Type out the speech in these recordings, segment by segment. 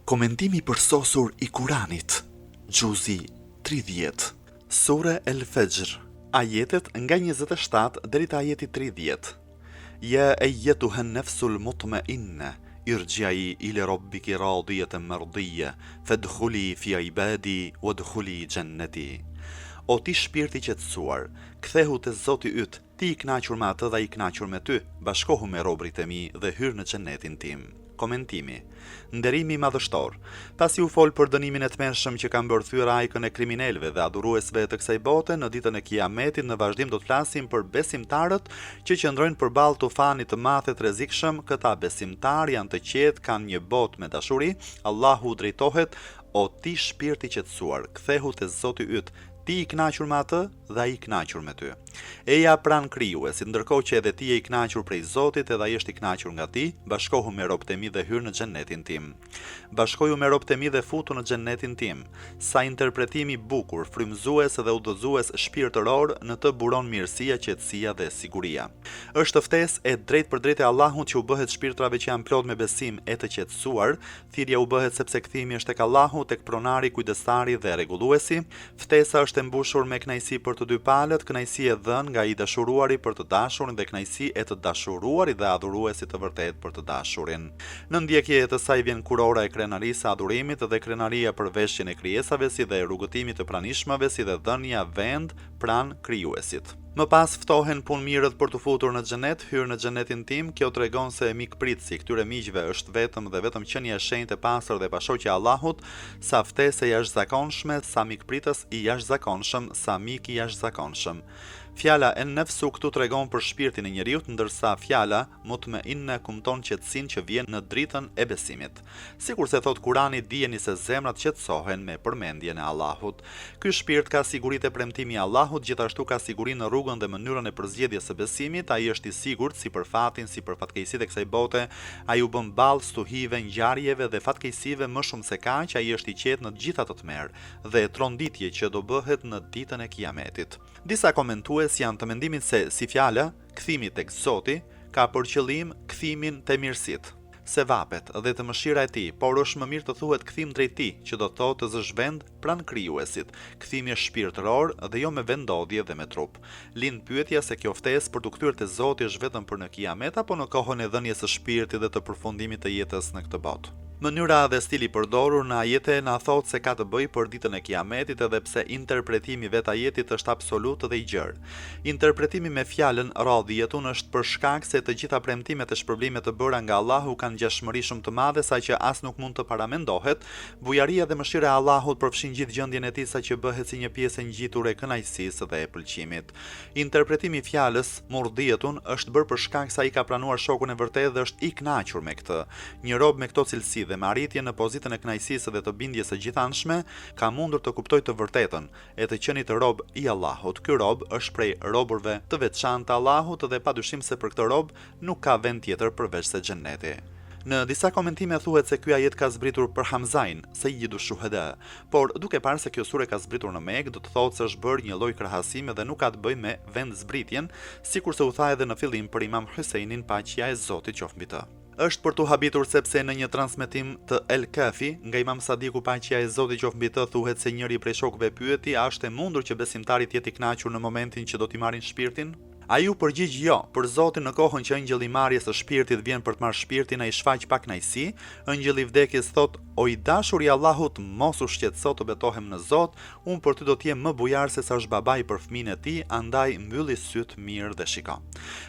Komentimi përsosur i Kuranit, Gjuzi 30, Sure El Fejr, ajetet nga 27 deri te ajeti 30. Ja eyyatuhan nafsul mutma'inna, irji'i ila rabbiki radiyatan mardiyya, fadkhuli fi ibadi wadkhuli jannati. O ti shpirti i qetësuar, kthehu te Zoti yt, ti i kënaqur me atë dhe i kënaqur me ty, bashkohu me robërit e mi dhe hyr në xhenetin tim. Komentimi. Nderimi madhështor. Pasi u fol për dënimin e tmerrshëm që ka bërë thyra ajkën e kriminalëve dhe adhuruesve të kësaj bote, në ditën e Kiametit në vazhdim do të flasim për besimtarët që qëndrojnë përballë tufanit të madh e të rrezikshëm. Këta besimtarë janë të qetë, kanë një botë me dashuri. Allahu drejtohet: o ti shpirti i qetësuar, kthehu te Zoti yt, ti i kënaqur me atë dhe ai i kënaqur me ty. Eja pran krijuesit, ndërkohë që edhe ti je i kënaqur prej Zotit edhe ai është i kënaqur nga ti, bashkohu me robët e mi dhe hyr në xhenetin tim. Bashkoju me robët e mi dhe futu në xhenetin tim. Sa interpretimi bukur, frymëzues dhe udhëzues shpirtëror, në të buron mirësia, qetësia dhe siguria. Është ftesë e drejtë për drejtë e Allahut që u bëhet shpirtrave që janë plot me besim e të qetësuar. Thirrja u bëhet sepse kthimi është tek Allahu, tek pronari, kujdestari dhe rregulluesi. Ftesa është e mbushur me kënaqësi për të dy palët, kënaqësi e dhënë nga i dashuruari për të dashurin dhe kënaqësi e të dashuruarit dhe adhuruesit të vërtet për të dashurin. Në ndjekje të saj vjen kurora e krenarisë së adhurimit dhe krenaria për veshjen e krijesave, si dhe rrugëtimi të pranishmave, si dhe dhënia vend pran krijuesit. Më pas ftohen punëmirët për të futur në xhenet, hyr në xhenetin tim. Kjo tregon se mikpritësi këtyre miqve është vetëm qenia e shenjtë e pastër dhe pashokja e Allahut, sa ftesë e jashtëzakonshme, sa mikpritës i jashtëzakonshëm, sa mik i jashtëzakonshëm. Fjala en-nefsu këtu tregon për shpirtin e njeriut, ndërsa fjala mutma'inna kumton qetësinë që vjen në dritën e besimit. Sikur se thot Kurani, dijeni se zemrat qetësohen me përmendjen e Allahut. Ky shpirt ka siguritë e premtimi i Allahut, gjithashtu ka sigurinë në rrugën dhe mënyrën e përzgjedhjes së besimit. Ai është i sigurt si për fatin, si për fatkeqësitë e kësaj bote. Ai u bën ballë stuhive, ngjarjeve dhe fatkeqësive më shumë se kaq. Ai është i qetë në të gjitha të tmerr dhe tronditje që do bëhet në ditën e Kiametit. Disa komentues janë të mendimit se si fjala kthimi tek Zoti ka për qëllim kthimin te mirësitë, sevapet dhe të mëshira e tij, por është më mirë të thuhet kthim drejt tij, që do thotë të zësh vend pran krijuesit. Kthimi është shpirtëror dhe jo me vendodhje dhe me trup. Lind pyetja se kjo ftesë për të kthyer te Zoti është vetëm për në Kiamet apo në kohën e dhënies së shpirtit dhe të përfundimit të jetës në këtë botë. Mënyra dhe stili përdorur në ajete na thot se ka të bëjë për ditën e Kiametit, edhe pse interpretimi vet ajetit është absolut dhe i gjerë. Interpretimi me fjalën radhiyatun është për shkak se të gjitha premtimet e shpërblimet të bëra nga Allahu kanë ngjashmëri shumë të madhe, saqë as nuk mund të paramendohet. Bujaria dhe mëshira e Allahut përfshin gjithë gjendjen e tij, saqë bëhet si një pjesë e ngjitur e kënaqësisë dhe e pëlqimit. Interpretimi i fjalës murdhiyatun është bërë për shkak se ai ka pranuar shokun e vërtetë dhe është i kënaqur me këtë. Një rob me këto cilësi dhe me arritje në pozitën e kënaqësisë dhe të bindjes së gjithanshme ka mundur të kuptojë të vërtetën e të qenit rob i Allahut. Ky rob është prej robërve të veçantë të Allahut dhe padyshim se për këtë rob nuk ka vend tjetër përveç se xheneti. Në disa komentime thuhet se ky ajet ka zbritur për Hamzain, Sayyidu Shuhada, por duke parë se kjo sure ka zbritur në Mekë, do të thotë se është bërë një lloj krahasimi dhe nuk ka të bëjë me vendzbritjen, sikurse u tha edhe në fillim për Imam Husajnin, paqja e Zotit qoftë mbi të. Është për tu habitur sepse në një transmetim të El Kafi nga Imam Sadiku, paqja e Zotit qoftë mbi të, thuhet se njëri prej shokëve pyeti: a është e mundur që besimtarit të jetë i kënaqur në momentin që do t'i marrin shpirtin? Ai u përgjigj jo, për Zotin në kohën që ëngjëlli i marrjes së shpirtit vjen për të marrë shpirtin, ai shfaq pak kënaqësi. Ëngjëlli i vdekjes thot: o i dashur i Allahut, mos u shqetëso, të betohem në Zot, unë për ty do të jem më bujar se sa është babai për fëmijën e tij, andaj mbylli syt mirë dhe shiko.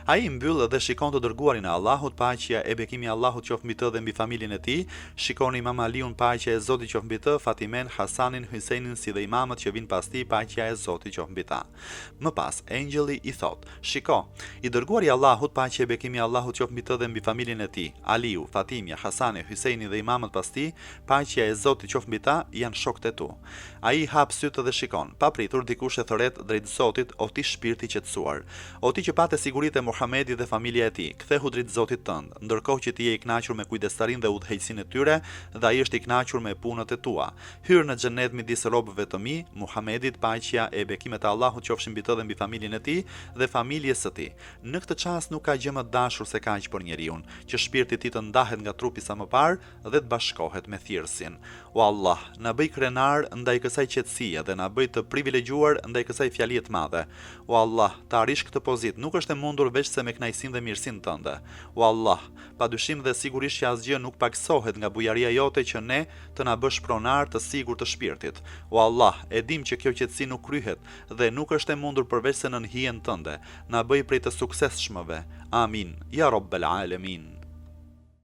Ai mbyll dhe shikon të dërguarin e Allahut, paqja e bekimi i Allahut qoftë mbi të dhe mbi familjen e tij. Shikoni Imam Aliun, paqja e Zotit qoftë mbi të, Fatimen, Hasanin, Husajnin, si dhe imamët që vinë pas tij, paqja e Zotit qoftë mbi ta. Më pas engjëlli i thot: shiko, i dërguari i Allahut, paqja e bekimi i Allahut qoftë mbi të dhe mbi familjen e tij, Aliu, Fatimja, Hasani, Husajni dhe imamët pas tij, paqja e Zotit qoftë mbi ta, janë shokët e tu. Ai hap sytë dhe shikon. Papritur dikush e thret drejt Zotit: o ti shpirti i qetësuar, o ti që patë siguritë e Muhamedit dhe familja e tij, kthehu drejt Zotit tënd, ndërkohë që ti je i kënaqur me kujdestarin dhe udhëheqësinë e tyre, dhe ai është i kënaqur me punët e tua. Hyr në xhenet midis robëve të mi, Muhamedit, paqja e bekimet e Allahut qofshin mbi të dhe mbi familjen e tij dhe familjen familjes së tij. Në këtë çast nuk ka gjë më dashur se kaq për njeriu, që shpirti i tij të ndahet nga trupi sa më parë dhe të bashkohet me thirrsin. O Allah, na bëj krenar ndaj kësaj qetësie dhe na bëj të privilegjuar ndaj kësaj fjalie të madhe. O Allah, të arrish këtë pozitë nuk është e mundur veç se me kënaqësinë dhe mirësinë tënde. O Allah, padyshim dhe sigurisht që asgjë nuk paksohet nga bujaria jote që ne të na bësh pronar të sigurt të shpirtit. O Allah, e dim që kjo qetësi nuk kryhet dhe nuk është e mundur përveç se nën hijen tënde. Na bëj prej të suksesshmëve. Amin. Ya Rabbal Alamin.